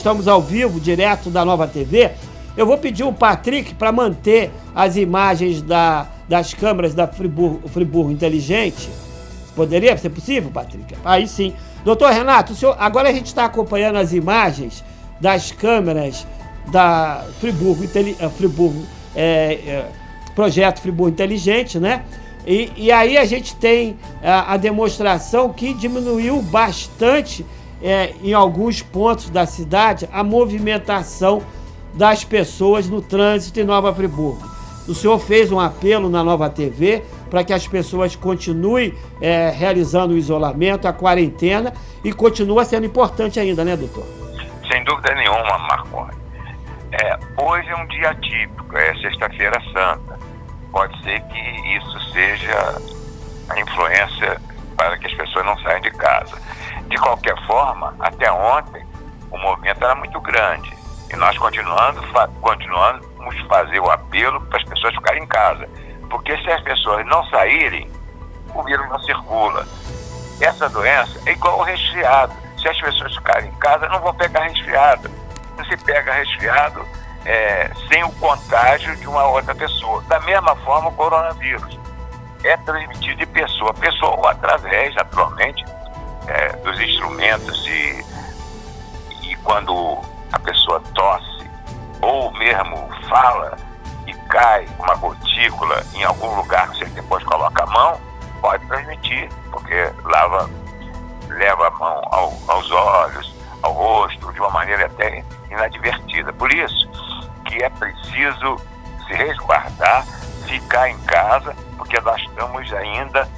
Estamos ao vivo, direto da Nova TV. Eu vou pedir o Patrick para manter as imagens das câmeras da Friburgo Inteligente. Poderia ser possível, Patrick? Aí sim. Doutor Renato, agora a gente está acompanhando as imagens das câmeras da Projeto Friburgo Inteligente, né? E aí a gente tem a demonstração que diminuiu bastante em alguns pontos da cidade a movimentação das pessoas no trânsito em Nova Friburgo. O senhor fez um apelo na Nova TV para que as pessoas continuem realizando o isolamento, a quarentena, e continua sendo importante ainda, né, doutor? Sem dúvida nenhuma, Marconi. Hoje é um dia atípico, é Sexta-feira Santa. Pode ser que isso seja a influência para que as pessoas não saiam de casa. De qualquer forma, até ontem, o movimento era muito grande. E nós continuamos fazer o apelo para as pessoas ficarem em casa. Porque se as pessoas não saírem, o vírus não circula. Essa doença é igual ao resfriado. Se as pessoas ficarem em casa, não vão pegar resfriado. Não se pega resfriado sem o contágio de uma outra pessoa. Da mesma forma, o coronavírus é transmitido de pessoa a pessoa ou através, naturalmente, dos instrumentos e quando a pessoa tosse ou mesmo fala e cai uma gotícula em algum lugar que você depois coloca a mão, pode transmitir, porque leva a mão aos olhos, ao rosto, de uma maneira até inadvertida. Por isso que é preciso se resguardar, ficar em casa, porque nós estamos ainda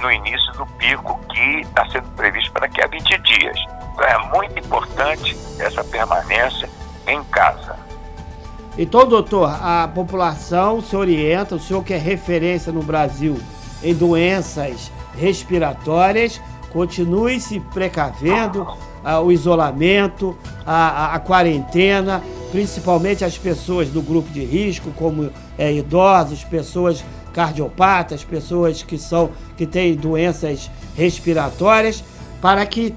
no início do pico que está sendo previsto para daqui a 20 dias. Então é muito importante essa permanência em casa. Então, doutor, a população se orienta, o senhor que é referência no Brasil em doenças respiratórias, continue se precavendo, o isolamento, a quarentena, principalmente as pessoas do grupo de risco, como idosos, pessoas cardiopatas, pessoas que têm doenças respiratórias, para que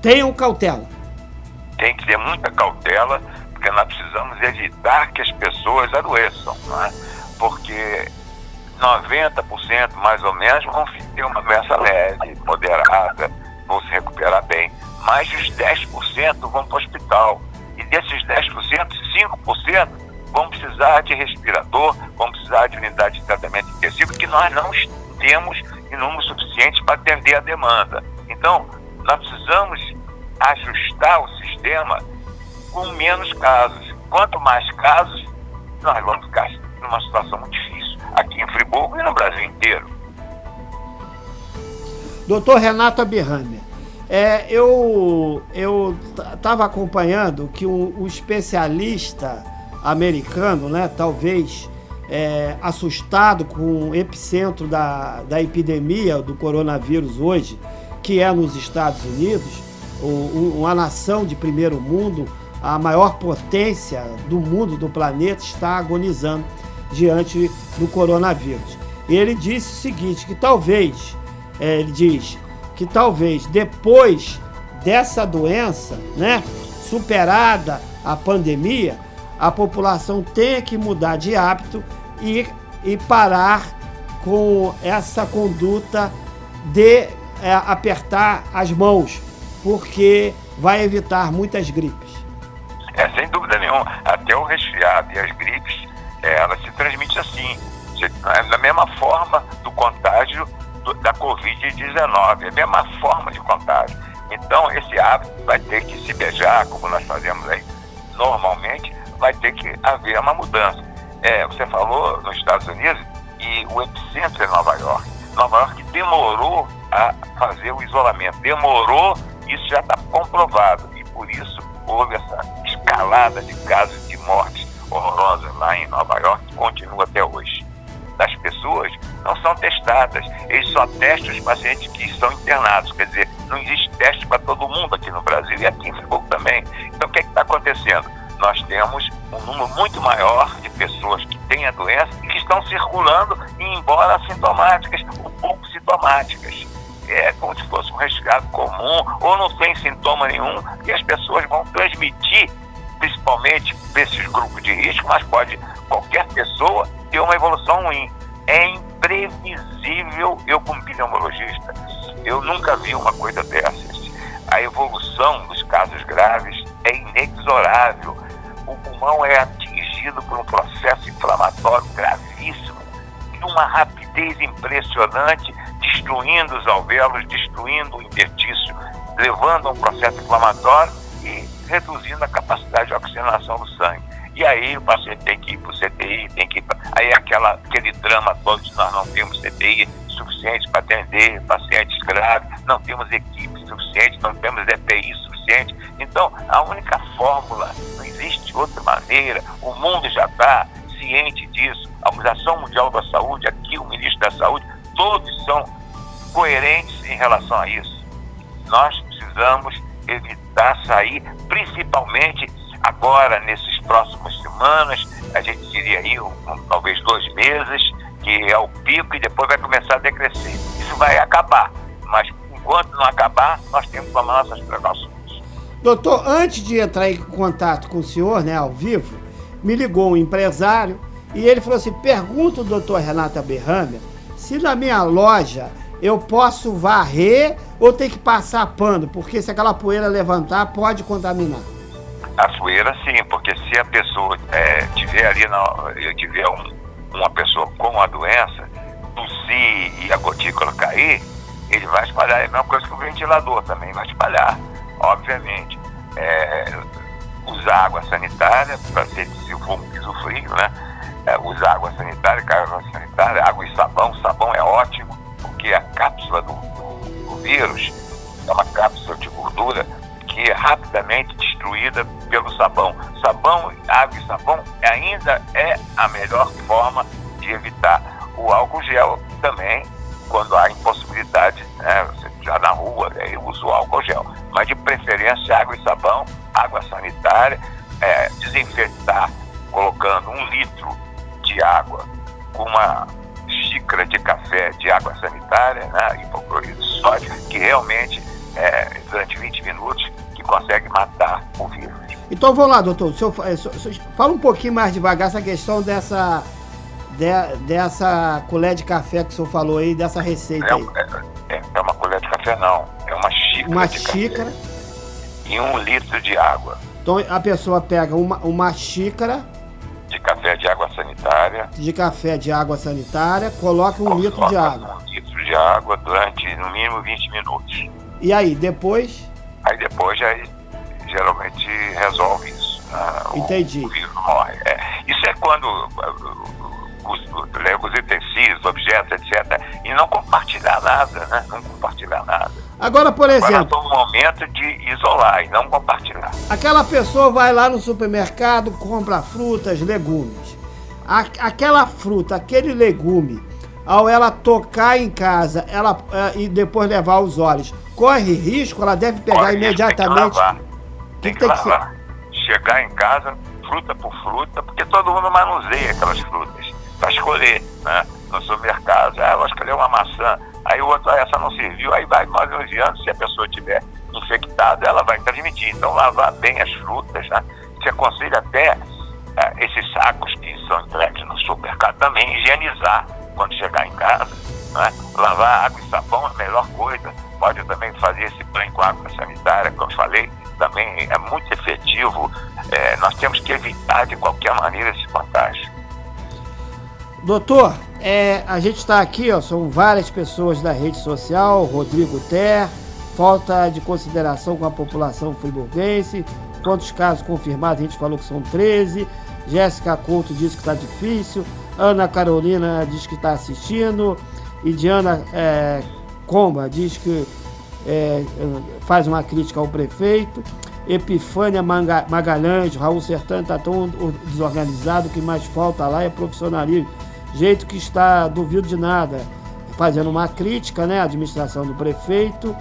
tenham cautela. Tem que ter muita cautela, porque nós precisamos evitar que as pessoas adoeçam, não é? Porque 90% mais ou menos vão ter uma doença leve, moderada, vão se recuperar bem. Mais os 10% vão para o hospital. E desses 10%, 5% vão precisar de respirador, vão precisar de unidade de tratamento intensivo, que nós não temos em número suficiente para atender a demanda. Então, nós precisamos ajustar o sistema com menos casos. Quanto mais casos, nós vamos ficar numa situação muito difícil, aqui em Friburgo e no Brasil inteiro. Doutor Renato Abihammer, eu estava acompanhando que um especialista americano, né, talvez assustado com o epicentro da epidemia do coronavírus hoje, que é nos Estados Unidos, uma nação de primeiro mundo, a maior potência do mundo, do planeta, está agonizando diante do coronavírus. Ele disse o seguinte, que talvez depois dessa doença, né, superada a pandemia, a população tenha que mudar de hábito e parar com essa conduta de apertar as mãos, porque vai evitar muitas gripes. Sem dúvida nenhuma. Até o resfriado e as gripes, elas se transmitem assim, da mesma forma do contágio da Covid-19, a mesma forma de contágio. Então, esse hábito vai ter que se beijar, como nós fazemos aí normalmente, vai ter que haver uma mudança. Você falou nos Estados Unidos e o epicentro é Nova York. Nova York demorou a fazer o isolamento, isso já está comprovado, e por isso houve essa escalada de casos de mortes horrorosas lá em Nova York, que continua até hoje. As pessoas não são testadas, eles só testam os pacientes que estão internados, quer dizer, não existe teste para todo mundo aqui no Brasil e aqui em Friburgo também. Então o que está acontecendo? Nós temos um número muito maior de pessoas que têm a doença e que estão circulando, embora assintomáticas ou pouco sintomáticas. É como se fosse um resfriado comum, ou não tem sintoma nenhum, e as pessoas vão transmitir principalmente para esses grupos de risco, mas pode qualquer pessoa ter uma evolução ruim. É imprevisível. Eu, como pneumologista, eu nunca vi uma coisa dessas. A evolução dos casos graves é inexorável. O pulmão é atingido por um processo inflamatório gravíssimo, de uma rapidez impressionante, destruindo os alvéolos, destruindo o interstício, levando a um processo inflamatório e reduzindo a capacidade de oxigenação do sangue. E aí o paciente tem que ir para o CTI, tem que ir para... Aí aquele drama todo de nós não temos CTI suficiente para atender pacientes graves, não temos equipe suficiente, não temos EPI suficiente. Então, a única fórmula, não existe outra maneira, o mundo já está ciente disso. A Organização Mundial da Saúde, aqui o Ministro da Saúde, todos são coerentes em relação a isso. Nós precisamos evitar sair, principalmente agora, nesses próximas semanas, a gente diria aí talvez 2 meses, que é o pico, e depois vai começar a decrescer. Isso vai acabar, mas enquanto não acabar, nós temos que tomar nossas precauções. Doutor, antes de entrar em contato com o senhor, né, ao vivo, me ligou um empresário e ele falou assim: pergunta o doutor Renato Aberhamer se na minha loja eu posso varrer ou tem que passar pano, porque se aquela poeira levantar, pode contaminar. A poeira, sim, porque se a pessoa tiver ali, tiver uma pessoa com a doença, tossir e a gotícula cair, ele vai espalhar. É a mesma coisa que o ventilador também vai espalhar, obviamente. Usar água sanitária, para se for um piso frio, né? Usar água sanitária, água e sabão. Sabão é ótimo, porque a cápsula do vírus é uma cápsula de gordura que é rapidamente destruída pelo sabão. Sabão, água e sabão ainda é a melhor forma de evitar. O álcool gel também, quando há impossibilidade, né, você já na rua, aí usa o álcool gel. Mas de preferência água e sabão, água sanitária, desinfetar colocando 1 litro de água com uma xícara de café de água sanitária, né, hipoclorito de sódio, que realmente durante 20 minutos que consegue matar o vírus. Então vamos lá, doutor, o senhor fala um pouquinho mais devagar essa questão dessa colher de café que o senhor falou aí, dessa receita aí. É uma colher de café não, é uma xícara uma de xícara café e 1 litro de água. Então a pessoa pega uma xícara de café de água sanitária, coloca 1 litro de água. 1 litro de água durante no mínimo 20 minutos. E aí, depois? Aí depois geralmente resolve isso. Entendi. O vírus morre. Isso é quando leva os utensílios, objetos, etc. E não compartilhar nada, né? Não compartilhar nada. Agora, por exemplo... Agora é o momento de isolar e não compartilhar. Aquela pessoa vai lá no supermercado, compra frutas, legumes. Aquela fruta, aquele legume, ao ela tocar em casa e depois levar aos olhos, corre risco? Ela deve pegar imediatamente? Tem que lavar. Chegar em casa, fruta por fruta, porque todo mundo manuseia aquelas frutas para escolher, né? No supermercado, eu vou escolher uma maçã, aí o outro, essa não serviu, aí vai manuseando. Se a pessoa estiver infectada, ela vai transmitir. Então, lavar bem as frutas, né? Se aconselha até esses sacos que são entregues no supermercado também higienizar quando chegar em casa, né? Lavar água e sabão é a melhor coisa. Pode também fazer esse banho com água sanitária, como eu falei, também é muito efetivo. Nós temos que evitar de qualquer maneira esse contágio. Doutor, a gente está aqui, são várias pessoas da rede social, Rodrigo Ter, falta de consideração com a população friburguense, quantos casos confirmados, a gente falou que são 13, Jéssica Couto disse que está difícil, Ana Carolina diz que está assistindo, e Diana Comba diz que faz uma crítica ao prefeito, Epifânia Magalhães, Raul Sertã está tão desorganizado, o que mais falta lá é profissionalismo, jeito que está, duvido de nada, fazendo uma crítica, né, à administração do prefeito.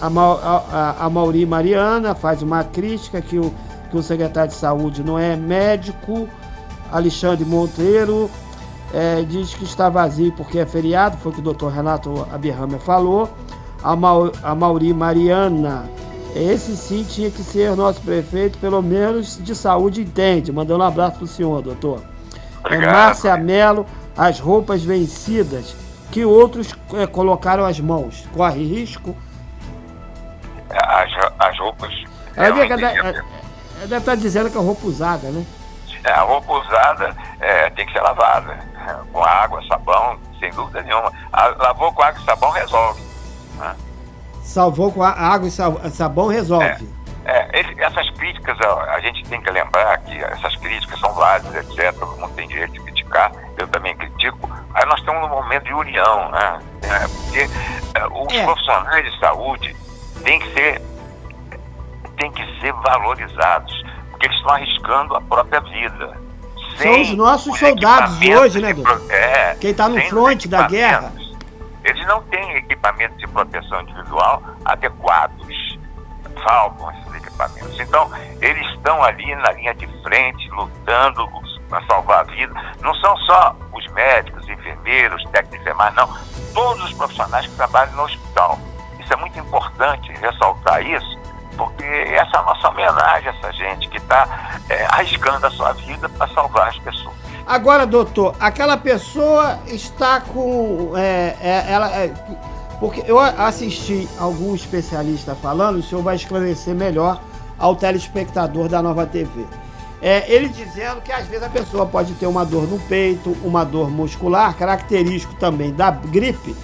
A Mauri Mariana faz uma crítica que o secretário de saúde não é médico. Alexandre Monteiro diz que está vazio porque é feriado, foi o que o doutor Renato Aberhamer falou. A Mauri Mariana Esse sim tinha que ser nosso prefeito, pelo menos de saúde, entende. Mandando um abraço pro senhor, doutor. Márcia Mello, as roupas vencidas que outros colocaram as mãos. Corre risco? As roupas... Ela deve estar dizendo que é roupa usada, né? A roupa usada tem que ser lavada com água, sabão, sem dúvida nenhuma. Lavou com água e sabão, resolve. Né? Salvou com água e sabão, resolve. Essas críticas, a gente tem que lembrar que essas críticas são válidas, etc. Todo mundo tem direito de criticar, eu também critico. Aí nós estamos num momento de união, né? Porque os profissionais de saúde têm que ser valorizados, porque eles estão arriscando a própria vida. São os nossos soldados de hoje, né, doutor? Quem está no fronte da guerra. Eles não têm equipamentos de proteção individual adequados, faltam esses equipamentos. Então, eles estão ali na linha de frente, lutando para salvar a vida. Não são só os médicos, enfermeiros, técnicos de enfermagem, não. Todos os profissionais que trabalham no hospital. Isso é muito importante ressaltar isso, porque essa é a nossa homenagem a essa gente que está arriscando a sua vida para salvar as pessoas. Agora, doutor, aquela pessoa está com... porque eu assisti algum especialista falando, o senhor vai esclarecer melhor ao telespectador da Nova TV. Ele dizendo que às vezes a pessoa pode ter uma dor no peito, uma dor muscular, característico também da gripe,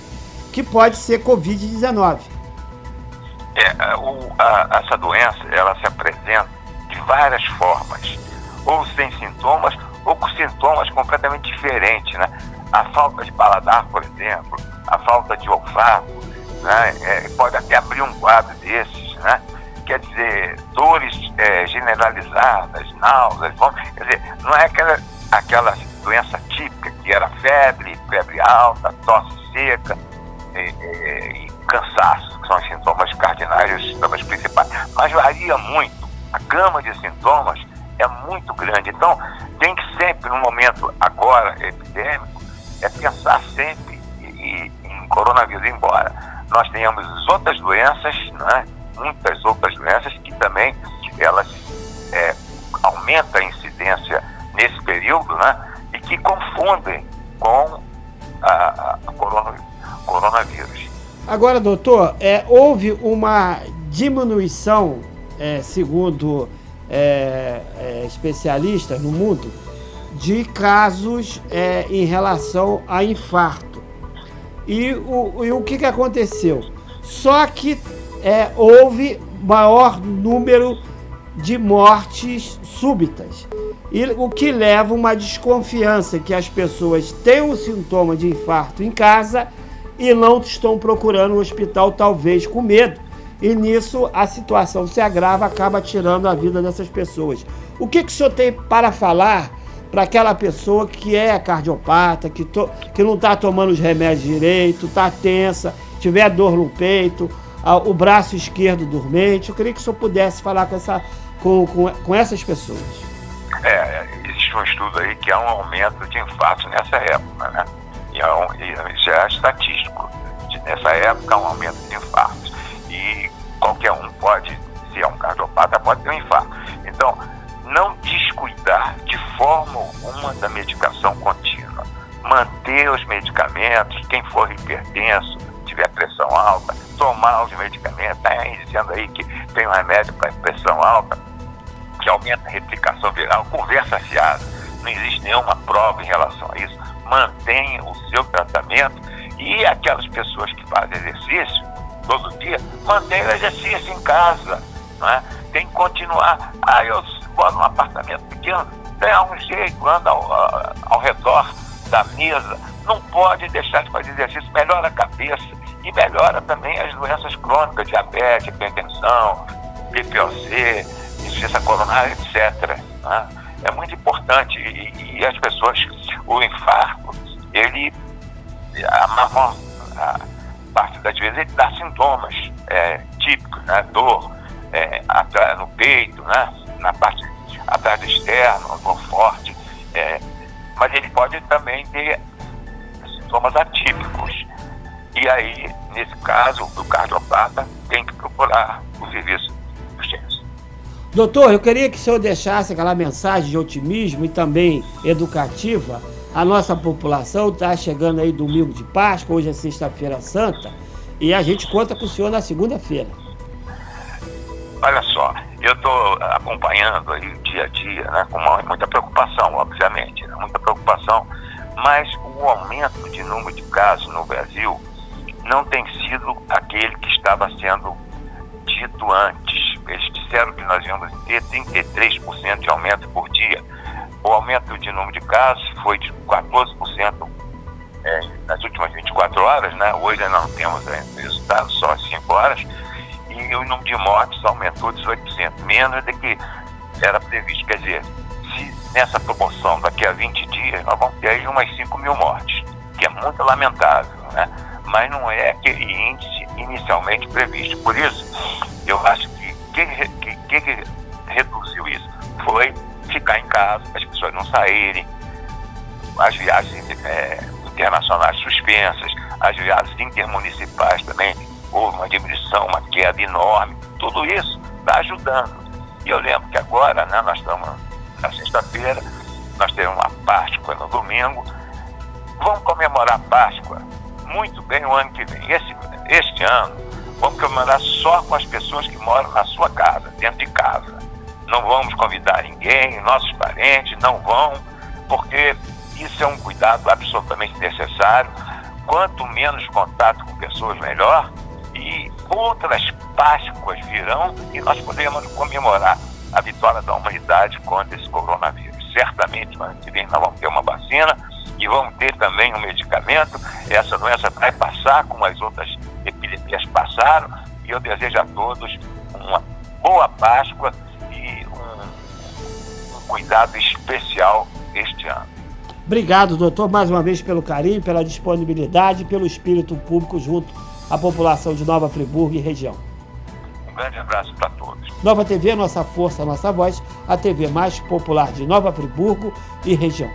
que pode ser Covid-19. Essa doença, ela se apresenta de várias formas, ou sem sintomas, ou com sintomas completamente diferentes, né? A falta de paladar, por exemplo, a falta de olfato, né? Pode até abrir um quadro desses, né? Quer dizer, dores generalizadas, náuseas, quer dizer, não é aquela doença típica que era febre alta, tosse seca e cansaço, que são os sintomas cardinais, os sintomas principais, mas varia muito, a gama de sintomas é muito grande. Então, tem que sempre, no momento agora epidêmico, pensar sempre em coronavírus, embora nós tenhamos outras doenças, né? Muitas outras doenças que também elas aumentam a incidência nesse período, né? E que confundem com a coronavírus. Agora, doutor, houve uma diminuição, segundo especialistas no mundo, de casos em relação a infarto. E o que aconteceu? Só que houve maior número de mortes súbitas. E o que leva uma desconfiança que as pessoas têm um sintoma de infarto em casa e não estão procurando o hospital, talvez com medo. E nisso a situação se agrava, acaba tirando a vida dessas pessoas. O que o senhor tem para falar para aquela pessoa que é cardiopata, que não está tomando os remédios direito, está tensa, tiver dor no peito, o braço esquerdo dormente? Eu queria que o senhor pudesse falar com essas pessoas. Existe um estudo aí que há um aumento de infartos nessa época, né? E já é estatístico. Nessa época há um aumento de infartos. E qualquer um pode, se é um cardiopata, pode ter um infarto. Então, não descuidar de forma alguma da medicação contínua. Manter os medicamentos, quem for hipertenso, tiver pressão alta, tomar os medicamentos. Está dizendo aí que tem um remédio para pressão alta, que aumenta a replicação viral, conversa fiada. Não existe nenhuma prova em relação a isso. Mantenha o seu tratamento, e aquelas pessoas que fazem exercício todo dia, mantenha o exercício em casa, né? Tem que continuar. Eu moro num apartamento pequeno, dá um jeito, anda ao redor da mesa, não pode deixar de fazer exercício, melhora a cabeça e melhora também as doenças crônicas, diabetes, hipertensão, PPOC, insuficiência coronária, etc. Né? É muito importante, e as pessoas, o infarto, a maior parte das vezes ele dá sintomas típicos, né? Dor no peito, né? Na parte atrás do externo, dor forte, mas ele pode também ter sintomas atípicos. E aí, nesse caso, o cardiopata tem que procurar o serviço Doutor, eu queria que o senhor deixasse aquela mensagem de otimismo e também educativa. A nossa população está chegando aí domingo de Páscoa, hoje é sexta-feira santa, e a gente conta com o senhor na segunda-feira. Olha só, eu estou acompanhando aí o dia a dia, né, com muita preocupação, obviamente, né, muita preocupação, mas o aumento de número de casos no Brasil não tem sido aquele que estava sendo dito antes. Eles disseram que nós íamos ter 33% de aumento por dia. O aumento de número de casos foi de 14% nas últimas 24 horas, né? Hoje ainda não temos resultado, só às 5 horas, e o número de mortes aumentou 18%, menos do que era previsto. Quer dizer, se nessa proporção daqui a 20 dias, nós vamos ter aí umas 5 mil mortes, que é muito lamentável, né? Mas não é aquele índice inicialmente previsto. Por isso, eu acho que reduziu isso foi ficar em casa, as pessoas não saírem, as viagens internacionais suspensas, as viagens intermunicipais também, houve uma diminuição, uma queda enorme, tudo isso está ajudando. E eu lembro que agora, né, nós estamos na sexta-feira, nós temos uma Páscoa no domingo, vamos comemorar a Páscoa muito bem o ano que vem. Este ano, vamos comemorar só com as pessoas que moram na sua casa, dentro de casa. Não vamos convidar ninguém, nossos parentes não vão, porque isso é um cuidado absolutamente necessário. Quanto menos contato com pessoas, melhor. E outras Páscoas virão e nós podemos comemorar a vitória da humanidade contra esse coronavírus. Certamente, no ano que vem, nós vamos ter uma vacina e vamos ter também um medicamento. Essa doença vai passar, como as outras epidemias passaram, e eu desejo a todos uma boa Páscoa e um cuidado especial este ano. Obrigado, doutor, mais uma vez pelo carinho, pela disponibilidade, pelo espírito público junto à população de Nova Friburgo e região. Um grande abraço para todos. Nova TV, nossa força, nossa voz, a TV mais popular de Nova Friburgo e região.